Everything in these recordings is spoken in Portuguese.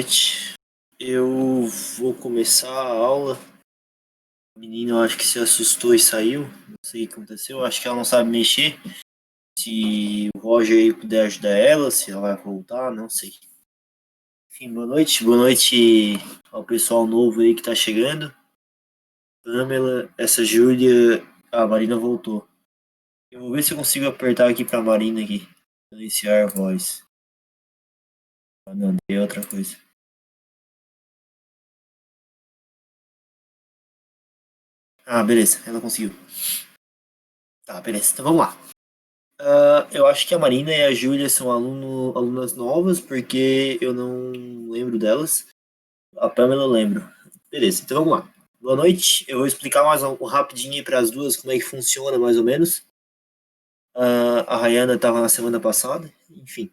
noite. Eu vou começar a aula. O menino acho que se assustou e saiu. Não sei o que aconteceu. Acho que ela não sabe mexer. Se o Roger aí puder ajudar ela, se ela vai voltar, não sei. Enfim, boa noite. Boa noite ao pessoal novo aí que tá chegando. Pamela, essa Júlia. A Marina voltou. Eu vou ver se eu consigo apertar aqui pra Marina aqui. Iniciar a voz. Ah, não, dei outra coisa. Ah, beleza. Ela conseguiu. Tá, beleza. Então vamos lá. Eu acho que a Marina e a Júlia são alunas novas, porque eu não lembro delas. A Pamela eu lembro. Beleza, então vamos lá. Boa noite. Eu vou explicar mais rapidinho para as duas como é que funciona, mais ou menos. A Rayana estava na semana passada, enfim.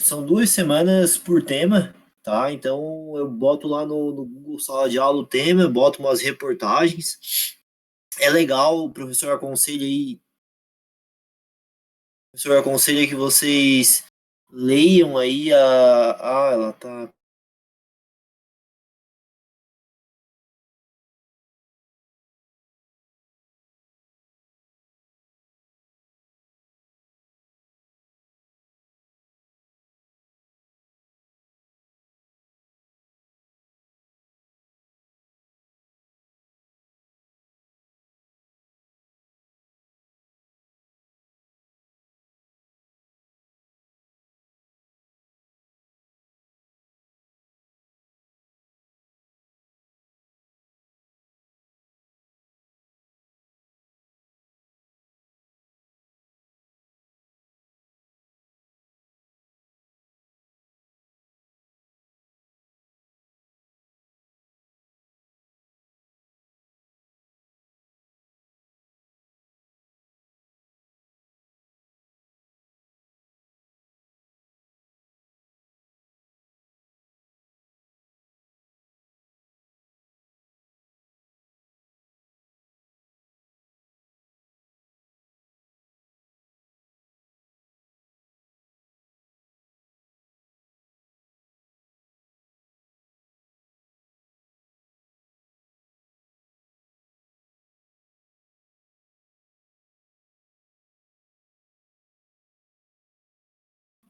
São 2 semanas por tema, tá? Então eu boto lá no Google Sala de Aula o tema, boto umas reportagens. É legal, o professor aconselha aí. O professor aconselha que vocês leiam aí a. Ah, ela tá.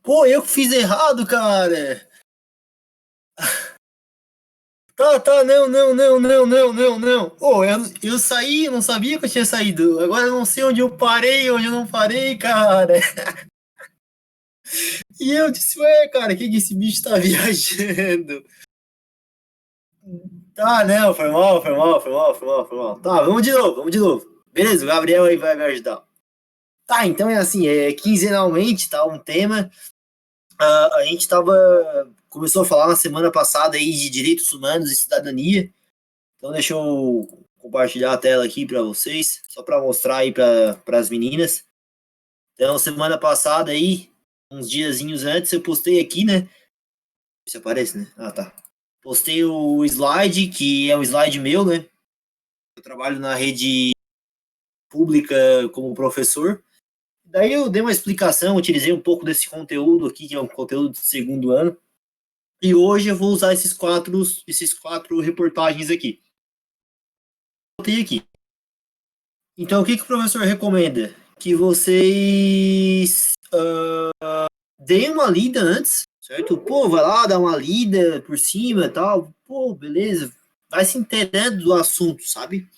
Pô, eu que fiz errado, cara! Tá, tá, não, não, não, não, não, não, não. Pô, eu saí, eu não sabia que eu tinha saído. Agora eu não sei onde eu parei, onde eu não parei, cara. E eu disse, ué, cara, que esse bicho tá viajando? Tá, não, foi mal, foi mal, foi mal, foi mal, foi mal. Tá, vamos de novo, vamos de novo. Beleza, o Gabriel aí vai me ajudar. Tá, então é assim, quinzenalmente, tá, um tema. A gente começou a falar na semana passada aí de direitos humanos e cidadania. Então deixa eu compartilhar a tela aqui para vocês, só para mostrar aí para as meninas. Então, semana passada aí, uns diazinhos antes, eu postei aqui, né? Se aparece, né? Ah, tá. Postei o slide, que é um slide meu, né? Eu trabalho na rede pública como professor. Daí eu dei uma explicação, utilizei um pouco desse conteúdo aqui, que é um conteúdo do segundo ano. E hoje eu vou usar esses quatro reportagens aqui. Botei aqui. Então, o que o professor recomenda? Que vocês deem uma lida antes, certo? Pô, vai lá, dá uma lida por cima e tal. Pô, beleza. Vai se inteirando do assunto, sabe?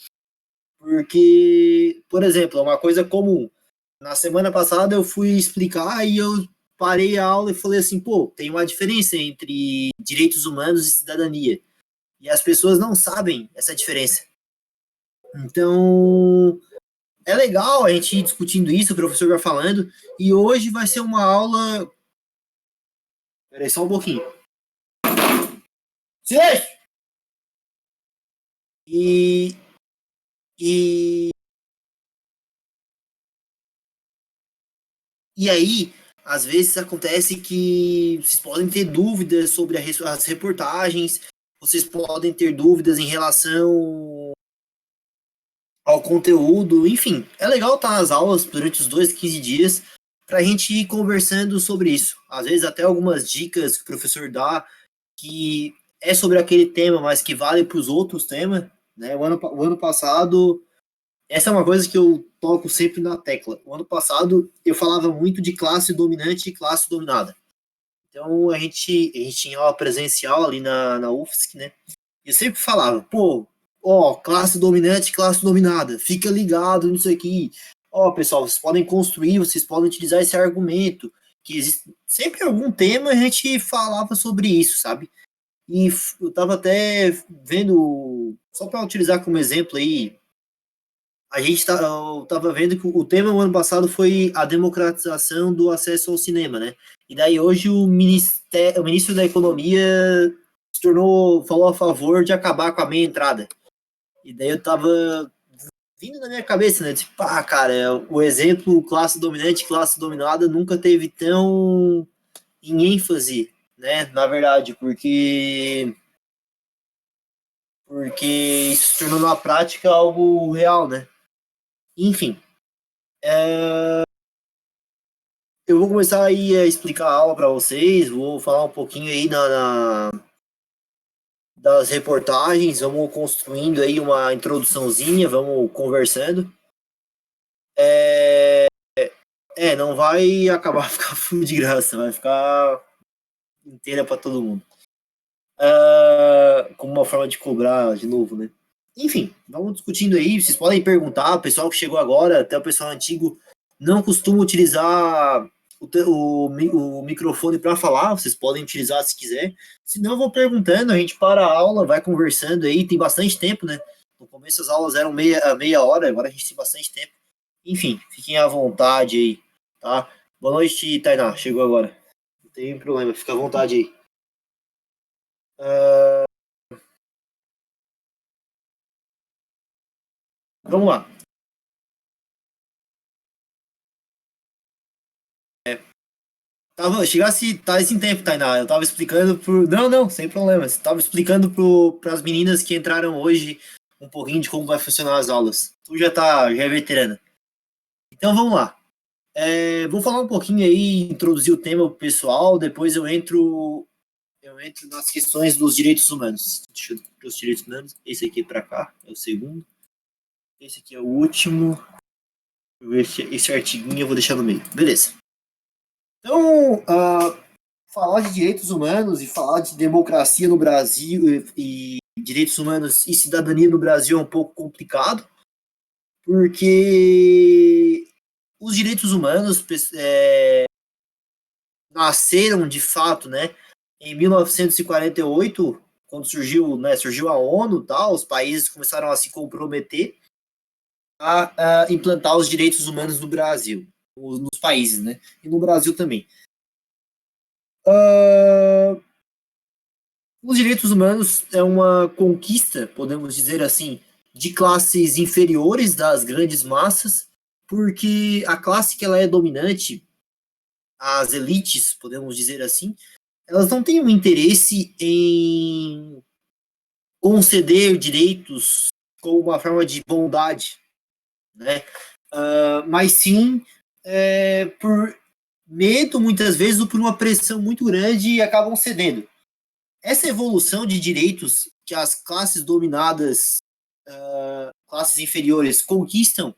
Porque, por exemplo, é uma coisa comum. Na semana passada eu fui explicar e eu parei a aula e falei assim, pô, tem uma diferença entre direitos humanos e cidadania. E as pessoas não sabem essa diferença. Então, é legal a gente ir discutindo isso, o professor vai falando, e hoje vai ser uma aula. Peraí, só um pouquinho. Silêncio! E, e, e aí, às vezes acontece que vocês podem ter dúvidas sobre as reportagens, vocês podem ter dúvidas em relação ao conteúdo, enfim, é legal estar nas aulas durante os 15 dias para a gente ir conversando sobre isso. Às vezes até algumas dicas que o professor dá que é sobre aquele tema, mas que vale para os outros temas, né? O ano passado, essa é uma coisa que eu toco sempre na tecla. O ano passado eu falava muito de classe dominante e classe dominada. Então a gente tinha aula presencial ali na UFSC, né? E eu sempre falava, pô, ó, classe dominante, classe dominada, fica ligado nisso aqui. Ó, pessoal, vocês podem construir, vocês podem utilizar esse argumento, que existe sempre algum tema a gente falava sobre isso, sabe? E eu tava até vendo, só para utilizar como exemplo aí, eu tava vendo que o tema do ano passado foi a democratização do acesso ao cinema, né? E daí hoje o ministro da Economia falou a favor de acabar com a meia entrada. E daí eu tava vindo na minha cabeça, né? Tipo, cara, o exemplo classe dominante, classe dominada nunca teve tão em ênfase, né? Na verdade, porque isso se tornou na prática algo real, né? Enfim, eu vou começar aí a explicar a aula para vocês, vou falar um pouquinho aí das reportagens, vamos construindo aí uma introduçãozinha, vamos conversando. Não vai acabar ficar full de graça, vai ficar inteira para todo mundo. Como uma forma de cobrar de novo, né? Enfim, vamos discutindo aí, vocês podem perguntar, o pessoal que chegou agora, até o pessoal antigo, não costuma utilizar o microfone para falar, vocês podem utilizar se quiser. Se não, vou perguntando, a gente para a aula, vai conversando aí, tem bastante tempo, né? No começo as aulas eram meia hora, agora a gente tem bastante tempo. Enfim, fiquem à vontade aí, tá? Boa noite, Tainá, chegou agora. Não tem problema, fica à vontade aí. Vamos lá. Chegasse, tá esse tempo, Tainá. Eu tava explicando pro. Não, sem problema. Você tava explicando pras meninas que entraram hoje um pouquinho de como vai funcionar as aulas. Tu já é veterana. Então vamos lá. Vou falar um pouquinho aí, introduzir o tema pro pessoal, depois eu entro nas questões dos direitos humanos. Deixa eu os direitos humanos. Esse aqui pra cá é o segundo. Esse aqui é o último. Esse artiguinho eu vou deixar no meio. Beleza. Então, falar de direitos humanos e falar de democracia no Brasil e direitos humanos e cidadania no Brasil é um pouco complicado, porque os direitos humanos nasceram de fato, né, em 1948, quando surgiu a ONU, tal, os países começaram a se comprometer a implantar os direitos humanos no Brasil, nos países, né, e no Brasil também. Os direitos humanos é uma conquista, podemos dizer assim, de classes inferiores das grandes massas, porque a classe que ela é dominante, as elites, podemos dizer assim, elas não têm um interesse em conceder direitos como uma forma de bondade, né? Mas sim por medo, muitas vezes, ou por uma pressão muito grande e acabam cedendo. Essa evolução de direitos que as classes dominadas, classes inferiores, conquistam,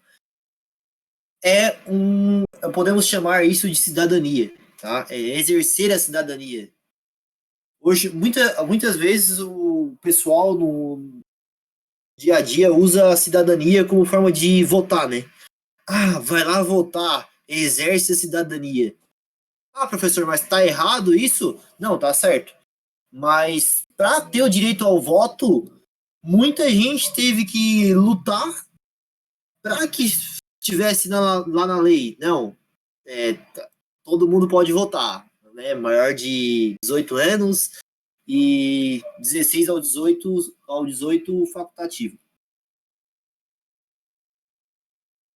podemos chamar isso de cidadania, tá? É exercer a cidadania. Hoje, muitas vezes, o pessoal no dia a dia usa a cidadania como forma de votar, né? Vai lá votar, exerce a cidadania. Professor, mas tá errado isso? Não, tá certo. Mas para ter o direito ao voto, muita gente teve que lutar para que estivesse lá na lei. Não, todo mundo pode votar, né? Maior de 18 anos e 16 ao 18 facultativo.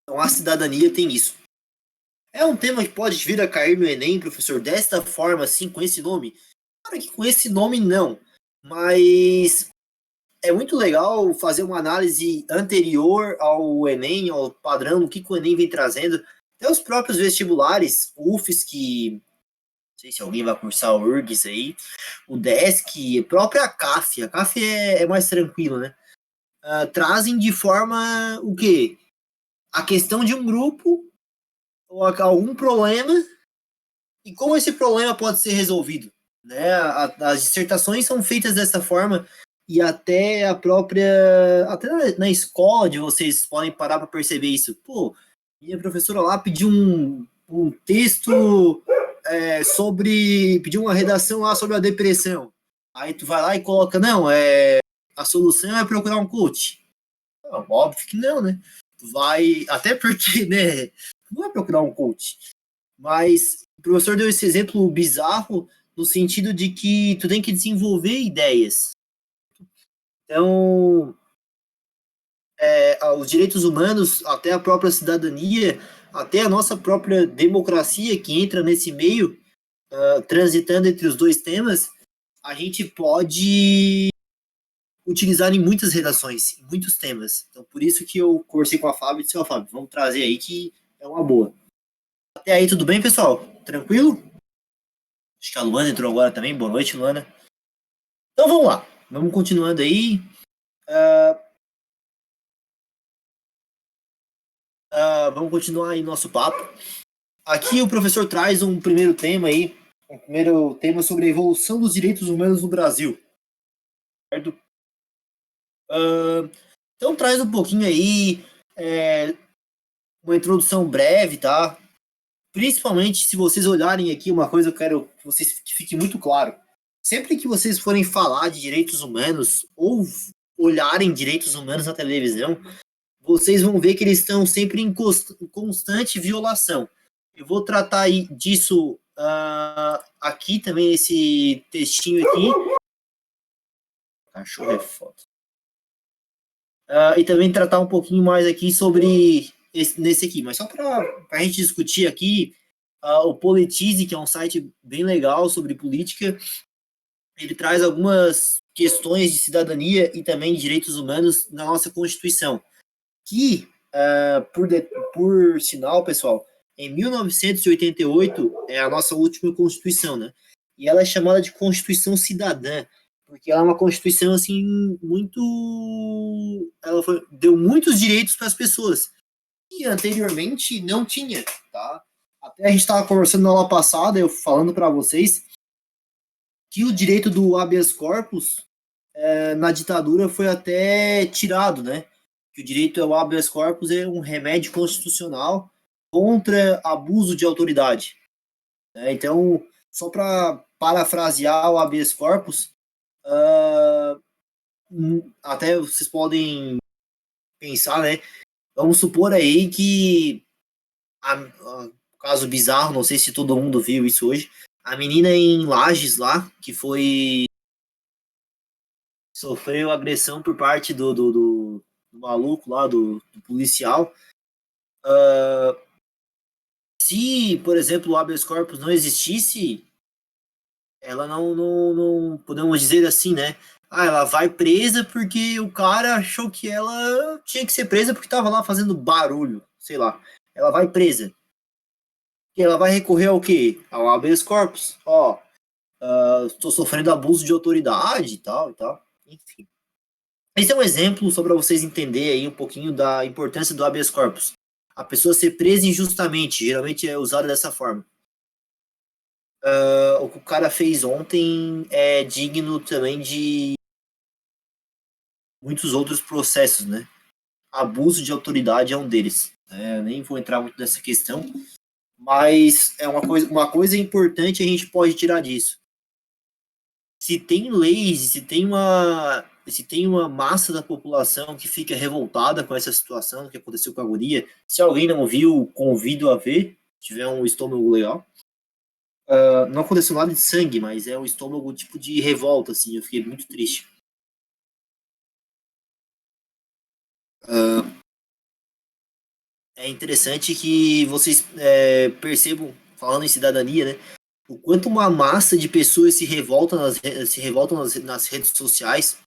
Então a cidadania tem isso. É um tema que pode vir a cair no Enem, professor, desta forma, assim, com esse nome? Claro que com esse nome não, mas é muito legal fazer uma análise anterior ao Enem, ao padrão, o que o Enem vem trazendo. Até os próprios vestibulares, o UFSC, sei se alguém vai cursar o URGS aí, o DESC, a própria CAF. A CAF é mais tranquila, né? Trazem de forma o quê? A questão de um grupo ou algum problema e como esse problema pode ser resolvido, né? As dissertações são feitas dessa forma e até a própria, até na escola de vocês podem parar para perceber isso. Pô, minha professora lá pediu um texto pediu uma redação lá sobre a depressão. Aí tu vai lá e coloca, não, a solução é procurar um coach. Não, óbvio que não, né? Tu vai, até porque, né, não vai procurar um coach. Mas o professor deu esse exemplo bizarro no sentido de que tu tem que desenvolver ideias. Então, os direitos humanos, até a própria cidadania, até a nossa própria democracia que entra nesse meio, transitando entre os dois temas, a gente pode utilizar em muitas redações, em muitos temas. Então, por isso que eu conversei com a Fábio e disse, Fábio, vamos trazer aí que é uma boa. Até aí, tudo bem, pessoal? Tranquilo? Acho que a Luana entrou agora também. Boa noite, Luana. Então, vamos lá. Vamos continuando aí. Vamos continuar aí nosso papo. Aqui o professor traz um primeiro tema aí, um primeiro tema sobre a evolução dos direitos humanos no Brasil. Certo? Então traz um pouquinho aí, uma introdução breve, tá? Principalmente se vocês olharem aqui, uma coisa eu quero que vocês que fique muito claro. Sempre que vocês forem falar de direitos humanos ou olharem direitos humanos na televisão, vocês vão ver que eles estão sempre em constante violação. Eu vou tratar aí disso aqui também, esse textinho aqui. Cachorro é foda. E também tratar um pouquinho mais aqui sobre nesse aqui. Mas só para a gente discutir aqui, o Politize, que é um site bem legal sobre política, ele traz algumas questões de cidadania e também de direitos humanos na nossa Constituição. Que, por sinal, pessoal, em 1988 é a nossa última Constituição, né? E ela é chamada de Constituição Cidadã, porque ela é uma Constituição, assim, muito... deu muitos direitos para as pessoas, que anteriormente não tinha, tá? Até a gente estava conversando na aula passada, eu falando para vocês, que o direito do habeas corpus na ditadura foi até tirado, né? Que o direito ao habeas corpus é um remédio constitucional contra abuso de autoridade. Né? Então, só para parafrasear o habeas corpus, até vocês podem pensar, né? Vamos supor aí que, caso bizarro, não sei se todo mundo viu isso hoje, a menina em Lages lá, que sofreu agressão por parte do maluco lá, do policial. Se, por exemplo, o habeas corpus não existisse, ela não podemos dizer assim, né? Ela vai presa porque o cara achou que ela tinha que ser presa porque estava lá fazendo barulho, sei lá. Ela vai presa. E ela vai recorrer ao quê? Ao habeas corpus. Estou sofrendo abuso de autoridade e tal, enfim. Esse é um exemplo só para vocês entenderem aí um pouquinho da importância do habeas corpus. A pessoa ser presa injustamente, geralmente é usada dessa forma. O que o cara fez ontem é digno também de muitos outros processos, né? Abuso de autoridade é um deles. Eu nem vou entrar muito nessa questão, mas é uma coisa importante a gente pode tirar disso. Se tem leis, se tem uma massa da população que fica revoltada com essa situação que aconteceu com a guria, se alguém não viu, convido a ver, se tiver um estômago legal. Não aconteceu nada de sangue, mas é um estômago tipo de revolta, assim, eu fiquei muito triste. É interessante que vocês percebam, falando em cidadania, né, o quanto uma massa de pessoas se revoltam nas redes sociais.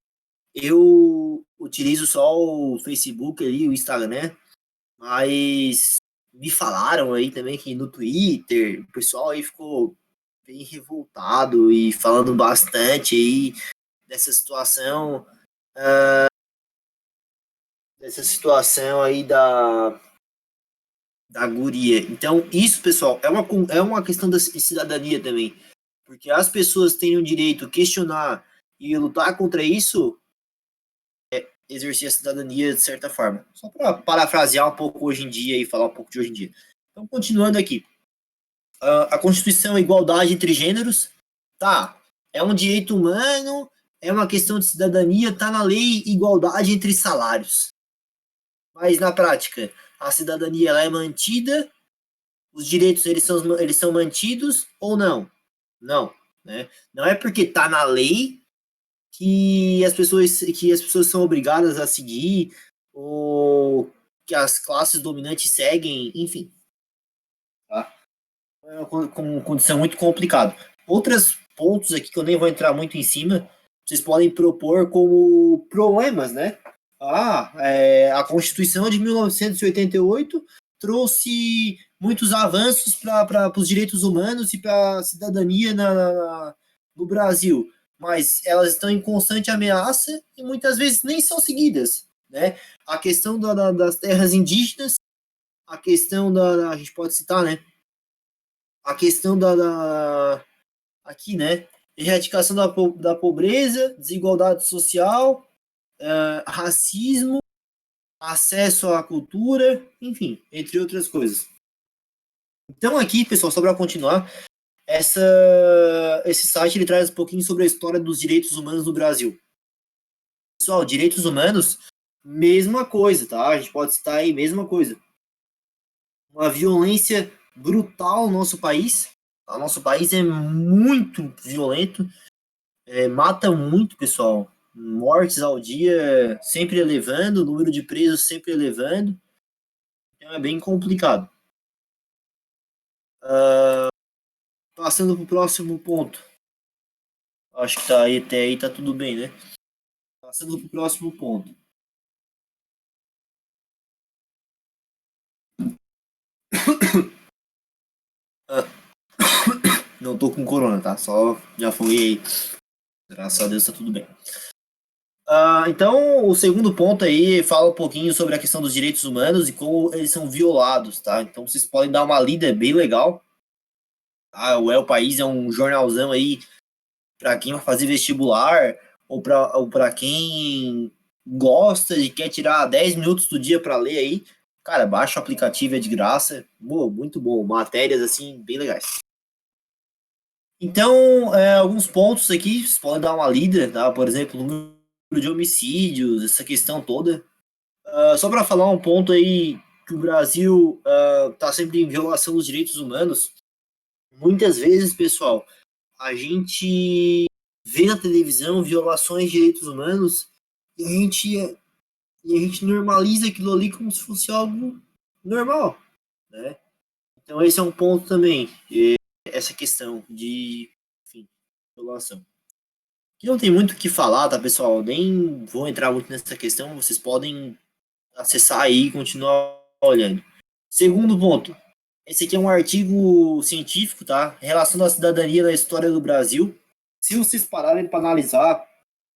Eu utilizo só o Facebook ali, o Instagram, mas me falaram aí também que no Twitter, o pessoal aí ficou bem revoltado e falando bastante aí dessa situação, aí da guria. Então, isso, pessoal, é uma questão de cidadania também. Porque as pessoas têm o direito de questionar e lutar contra isso, exercer a cidadania de certa forma. Só para parafrasear um pouco hoje em dia e falar um pouco de hoje em dia. Então, continuando aqui. A Constituição é igualdade entre gêneros. Tá, é um direito humano, é uma questão de cidadania, tá na lei igualdade entre salários. Mas na prática, a cidadania ela é mantida, os direitos eles são mantidos ou não? Não, né? Não é porque tá na lei que as pessoas são obrigadas a seguir ou que as classes dominantes seguem, enfim. Tá? É uma condição muito complicada. Outros pontos aqui que eu nem vou entrar muito em cima, vocês podem propor como problemas, né? A Constituição de 1988 trouxe muitos avanços para os direitos humanos e para a cidadania no Brasil, mas elas estão em constante ameaça e muitas vezes nem são seguidas, né? A questão das terras indígenas, a questão a gente pode citar, né? A questão aqui, né? Erradicação da pobreza, desigualdade social, racismo, acesso à cultura, enfim, entre outras coisas. Então aqui, pessoal, só para continuar, esse site ele traz um pouquinho sobre a história dos direitos humanos no Brasil. Pessoal, direitos humanos, mesma coisa, tá? A gente pode citar aí, mesma coisa. Uma violência brutal no nosso país. O nosso país é muito violento, mata muito, pessoal. Mortes ao dia sempre elevando, o número de presos sempre elevando. Então é bem complicado. Passando para o próximo ponto. Acho que tá aí, até aí tá tudo bem, né? Passando para o próximo ponto. Não tô com corona, tá? Só já foi aí. Graças a Deus tá tudo bem. Então, o segundo ponto aí fala um pouquinho sobre a questão dos direitos humanos e como eles são violados, tá? Então, vocês podem dar uma lida, é bem legal. O El País é um jornalzão aí para quem vai fazer vestibular ou para quem gosta e quer tirar 10 minutos do dia para ler aí. Cara, baixa o aplicativo, é de graça. Boa, muito bom. Matérias, assim, bem legais. Então, alguns pontos aqui, vocês podem dar uma lida, tá? Por exemplo, o número de homicídios, essa questão toda. Só para falar um ponto aí que o Brasil está sempre em violação dos direitos humanos. Muitas vezes, pessoal, a gente vê na televisão violações de direitos humanos e a gente normaliza aquilo ali como se fosse algo normal, né? Então esse é um ponto também, essa questão de, enfim, violação. Que não tem muito o que falar, tá, pessoal? Nem vou entrar muito nessa questão, vocês podem acessar aí e continuar olhando. Segundo ponto, esse aqui é um artigo científico, tá? Relação da cidadania na história do Brasil. Se vocês pararem para analisar,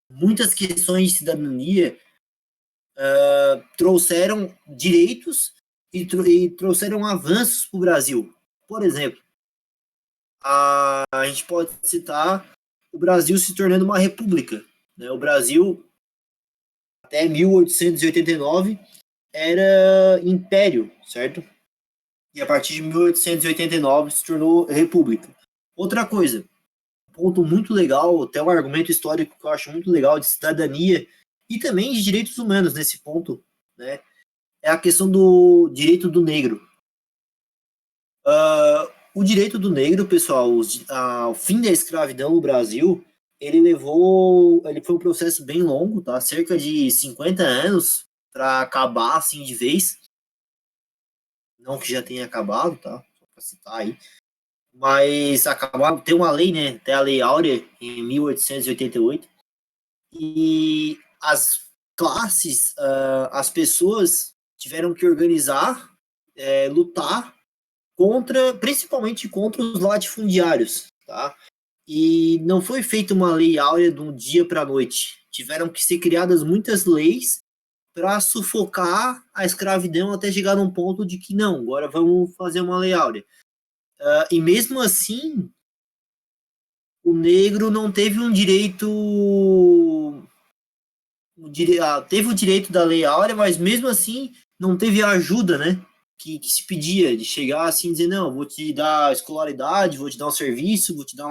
muitas questões de cidadania trouxeram direitos e trouxeram avanços para o Brasil. Por exemplo, a gente pode citar o Brasil se tornando uma república, né? O Brasil, até 1889, era império, certo? E a partir de 1889 se tornou república. Outra coisa, um ponto muito legal, até um argumento histórico que eu acho muito legal de cidadania e também de direitos humanos nesse ponto, né? É a questão do direito do negro. O direito do negro, pessoal, o fim da escravidão no Brasil, ele foi um processo bem longo, tá? Cerca de 50 anos para acabar assim de vez. Não que já tenha acabado, tá? Só para citar aí. Mas acabar, tem uma lei, né? Tem a Lei Áurea em 1888. E as classes, as pessoas tiveram que organizar, lutar principalmente contra os latifundiários, tá? E não foi feita uma lei áurea de um dia para a noite. Tiveram que ser criadas muitas leis para sufocar a escravidão até chegar num ponto de que não, agora vamos fazer uma lei áurea. E mesmo assim, o negro não teve um direito. Teve o direito da lei áurea, mas mesmo assim não teve a ajuda, né? Que se pedia, de chegar assim e dizer, não, vou te dar escolaridade, vou te dar um serviço, vou te dar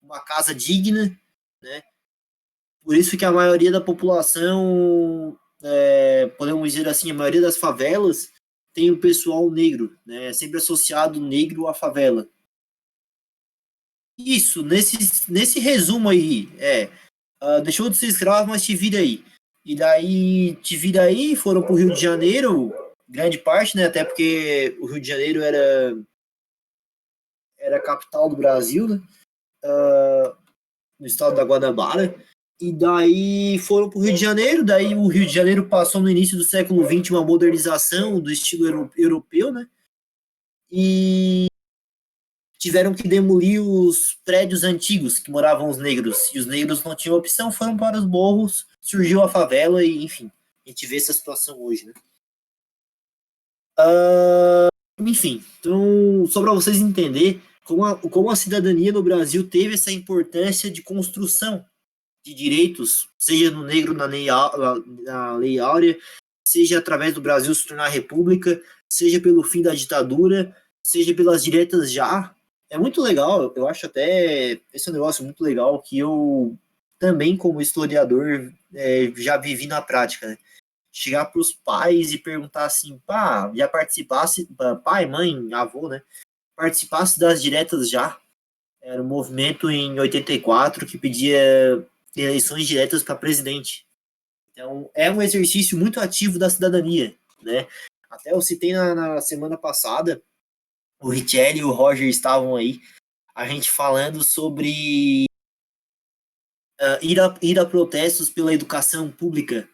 uma casa digna, né? Por isso que a maioria da população, podemos dizer assim, a maioria das favelas tem o pessoal negro, né? É sempre associado negro à favela. Isso, nesse resumo aí, deixou de ser escravo, mas te vira aí. E daí, te vira aí, foram pro Rio de Janeiro, grande parte, né? Até porque o Rio de Janeiro era a capital do Brasil, né? No estado da Guanabara. E daí foram para o Rio de Janeiro, daí o Rio de Janeiro passou no início do século XX uma modernização do estilo europeu, né? E tiveram que demolir os prédios antigos que moravam os negros. E os negros não tinham opção, foram para os morros, surgiu a favela e, enfim, a gente vê essa situação hoje, né? Enfim, então, só para vocês entenderem como a cidadania no Brasil teve essa importância de construção de direitos, seja no negro na Lei Áurea, seja através do Brasil se tornar república, seja pelo fim da ditadura, seja pelas diretas já. É muito legal, eu acho até esse é um negócio muito legal que eu também, como historiador, já vivi na prática, né? Chegar para os pais e perguntar assim, pá, já participasse, pai, mãe, avô, né? Participasse das diretas já. Era um movimento em 84 que pedia eleições diretas para presidente. Então, é um exercício muito ativo da cidadania, né? Até eu citei na semana passada, o Richelli e o Roger estavam aí, a gente falando sobre ir a protestos pela educação pública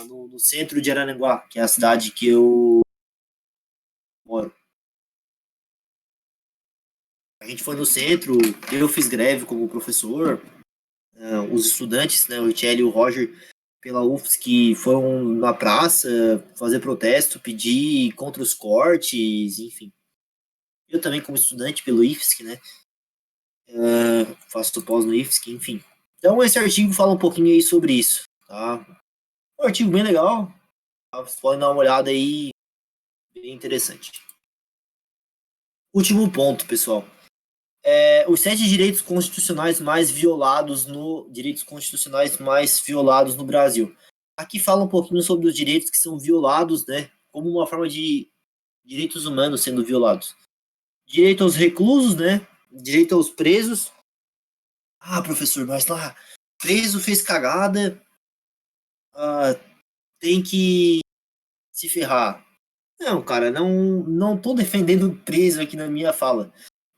no centro de Araranguá, que é a cidade que eu moro. A gente foi no centro, eu fiz greve como professor, os estudantes, né, o Richelli e o Roger, pela UFSC, foram na praça fazer protesto, pedir contra os cortes, enfim. Eu também, como estudante pelo IFSC, né, faço pós no IFSC, enfim. Então, esse artigo fala um pouquinho aí sobre isso, tá? Um artigo bem legal, tá? Vocês podem dar uma olhada aí, bem interessante. Último ponto, pessoal. Os 7 direitos constitucionais mais violados no Brasil. Aqui fala um pouquinho sobre os direitos que são violados, né, como uma forma de direitos humanos sendo violados. Direito aos reclusos, né, direito aos presos. Ah, professor, mas lá, preso fez cagada, tem que se ferrar. Não, cara, não tô defendendo preso aqui na minha fala,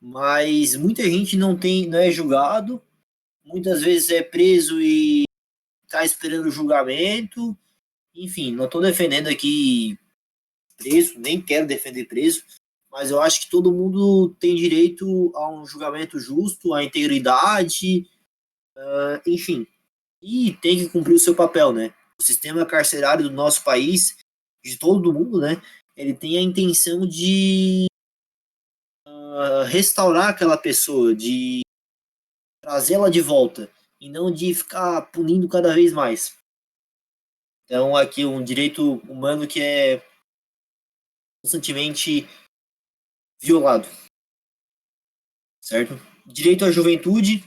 mas muita gente não é julgado, muitas vezes é preso e tá esperando o julgamento. Enfim, não tô defendendo aqui preso, nem quero defender preso, mas eu acho que todo mundo tem direito a um julgamento justo, à integridade, enfim, e tem que cumprir o seu papel, né? O sistema carcerário do nosso país, de todo o mundo, né? Ele tem a intenção de restaurar aquela pessoa, de trazê-la de volta, e não de ficar punindo cada vez mais. Então, aqui um direito humano que é constantemente violado, certo? Direito à juventude,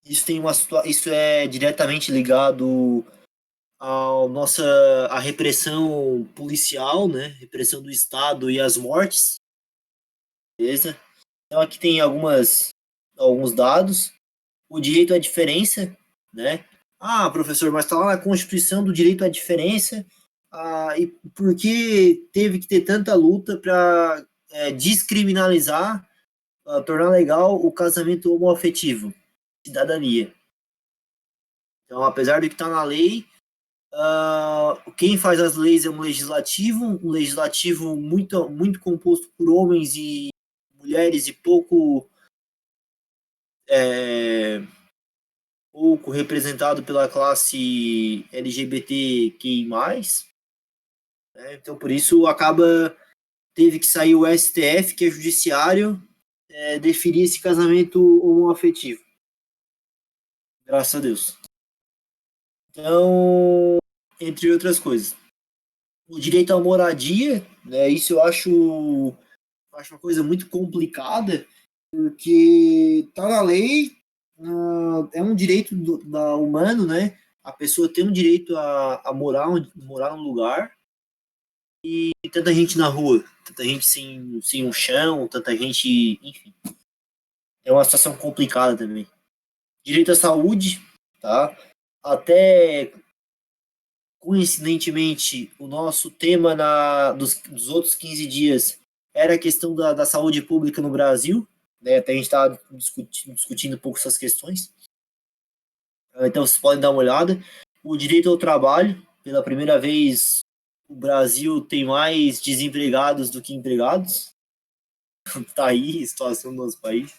isso é diretamente ligado à repressão policial, né? Repressão do Estado e as mortes, beleza? Então aqui tem alguns dados. O direito à diferença, né? Ah, professor, mas está lá na Constituição do direito à diferença. E por que teve que ter tanta luta para descriminalizar, tornar legal o casamento homoafetivo? Cidadania. Então, apesar de que está na lei, quem faz as leis é um legislativo muito, muito composto por homens e mulheres e pouco representado pela classe LGBTQI+, né? Então, por isso, teve que sair o STF, que é judiciário, definir esse casamento homoafetivo. Graças a Deus. Então, entre outras coisas. O direito à moradia, né, isso eu acho uma coisa muito complicada, porque tá na lei, é um direito humano, né? A pessoa tem um direito a morar num lugar, e tanta gente na rua, tanta gente sem um chão, tanta gente, enfim. É uma situação complicada também. Direito à saúde, tá? Até coincidentemente, o nosso tema dos outros 15 dias era a questão da saúde pública no Brasil, né? Até a gente estava discutindo um pouco essas questões. Então, vocês podem dar uma olhada. O direito ao trabalho, pela primeira vez, o Brasil tem mais desempregados do que empregados. Tá aí a situação do nosso país.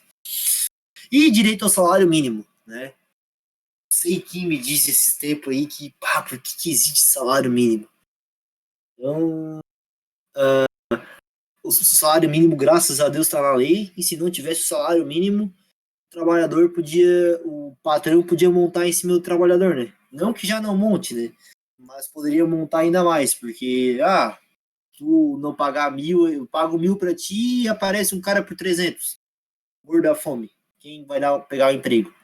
E direito ao salário mínimo, né? Sei quem me disse esses tempos aí por que existe salário mínimo? Então, o salário mínimo, graças a Deus, está na lei, e se não tivesse o salário mínimo, o patrão podia montar em cima do trabalhador, né? Não que já não monte, né? Mas poderia montar ainda mais, porque, tu não pagar 1.000, eu pago 1.000 para ti e aparece um cara por 300. Gordo da fome. Quem vai pegar o emprego?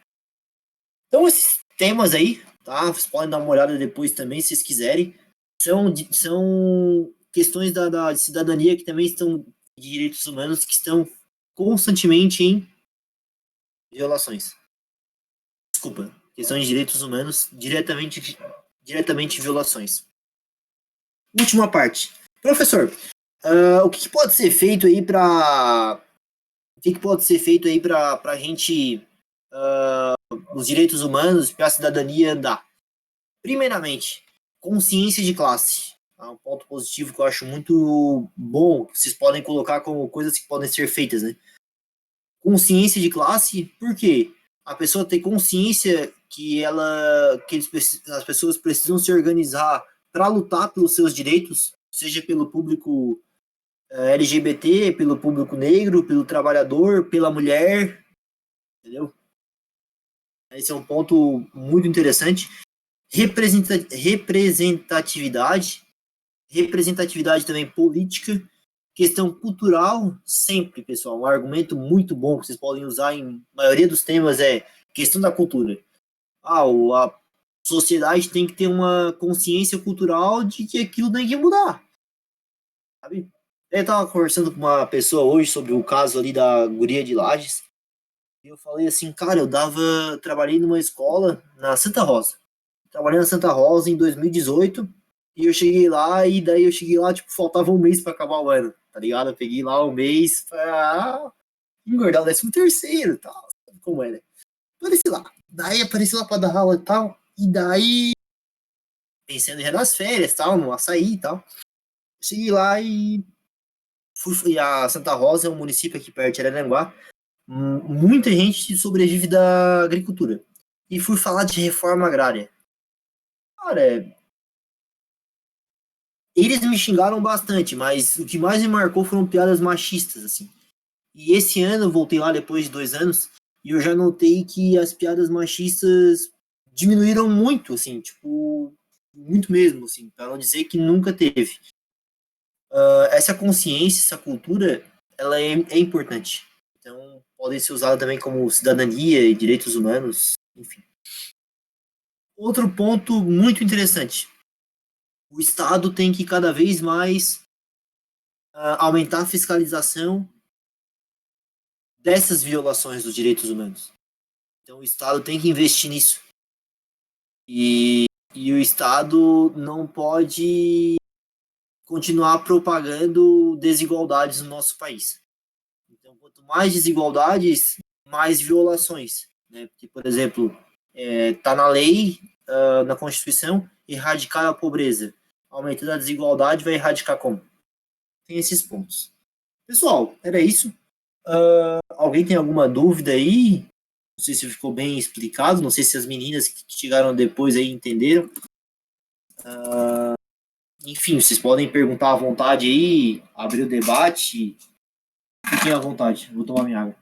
Então, esses temas aí, tá? Vocês podem dar uma olhada depois também, se vocês quiserem. São questões da cidadania que também estão, de direitos humanos, que estão constantemente em violações. Desculpa, questões de direitos humanos, diretamente violações. Última parte. Professor, o que pode ser feito aí para a gente, os direitos humanos, para a cidadania andar? Primeiramente, consciência de classe. Um ponto positivo que eu acho muito bom, que vocês podem colocar como coisas que podem ser feitas, né? Consciência de classe, por quê? A pessoa tem consciência que as pessoas precisam se organizar para lutar pelos seus direitos, seja pelo público LGBT, pelo público negro, pelo trabalhador, pela mulher, entendeu? Esse é um ponto muito interessante. Representatividade também política, questão cultural, sempre, pessoal, um argumento muito bom que vocês podem usar em maioria dos temas é questão da cultura. A sociedade tem que ter uma consciência cultural de que aquilo tem que mudar, sabe? Eu estava conversando com uma pessoa hoje sobre o caso ali da guria de Lages, e eu falei assim, cara, trabalhei numa escola na Santa Rosa. Trabalhei na Santa Rosa em 2018, e eu cheguei lá, tipo, faltava um mês para acabar o ano, tá ligado? Eu peguei lá um mês pra engordar o 13º e tal, sabe como é, né? Apareci lá pra dar aula e tal, e daí, pensando já nas férias, tal, no açaí e tal, cheguei lá e a Santa Rosa é um município aqui perto de Araranguá, muita gente sobrevive da agricultura. E fui falar de reforma agrária. Cara, eles me xingaram bastante, mas o que mais me marcou foram piadas machistas, assim. E esse ano, eu voltei lá depois de 2 anos, e eu já notei que as piadas machistas diminuíram muito, assim, tipo, muito mesmo, assim, para não dizer que nunca teve. Essa consciência, essa cultura, ela é importante. Então, podem ser usada também como cidadania e direitos humanos, enfim. Outro ponto muito interessante. O Estado tem que cada vez mais aumentar a fiscalização dessas violações dos direitos humanos. Então, o Estado tem que investir nisso. E o Estado não pode continuar propagando desigualdades no nosso país. Então, quanto mais desigualdades, mais violações, né? Porque, por exemplo, está na lei, na Constituição, erradicar a pobreza. Aumentando a desigualdade, vai erradicar como? Tem esses pontos. Pessoal, era isso. Alguém tem alguma dúvida aí? Não sei se ficou bem explicado, não sei se as meninas que chegaram depois aí entenderam. Enfim, vocês podem perguntar à vontade aí, abrir o debate. Fiquem à vontade, vou tomar minha água.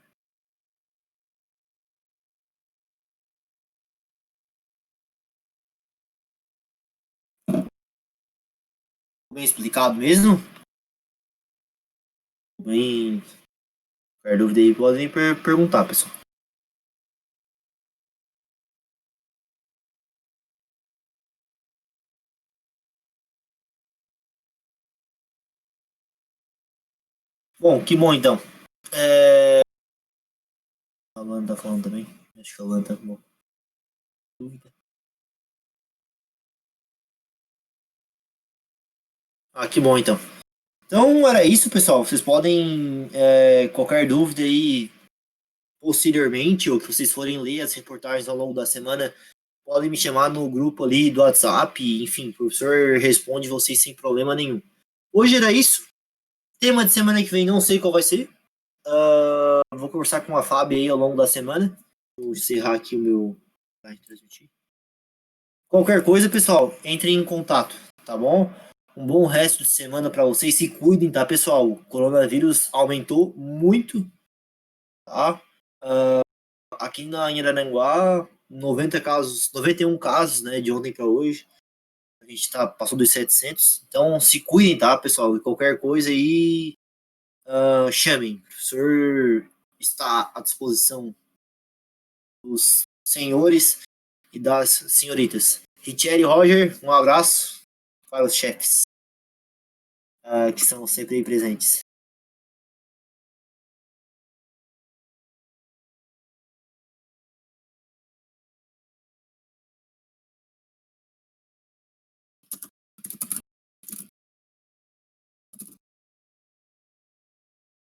Bem explicado mesmo? Bem, qualquer dúvida aí podem perguntar, pessoal. Bom, que bom então. A Luana tá falando também. Acho que a Luana tá com uma dúvida. Ah, que bom então. Então era isso, pessoal. Vocês podem, qualquer dúvida aí, posteriormente, ou que vocês forem ler as reportagens ao longo da semana, podem me chamar no grupo ali do WhatsApp. Enfim, o professor responde vocês sem problema nenhum. Hoje era isso. Tema de semana que vem, não sei qual vai ser. Vou conversar com a Fábio aí ao longo da semana. Vou encerrar aqui o meu. Vai transmitir. Qualquer coisa, pessoal, entrem em contato, tá bom? Um bom resto de semana para vocês. Se cuidem, tá, pessoal? O coronavírus aumentou muito, tá? Aqui na Iraranguá, 90 casos, 91 casos, né, de ontem para hoje. A gente passou dos 700. Então, se cuidem, tá, pessoal? E qualquer coisa aí, chamem. O professor está à disposição dos senhores e das senhoritas. Richelle e Roger, um abraço para os chefes, que são sempre aí presentes.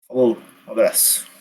Falou, um abraço.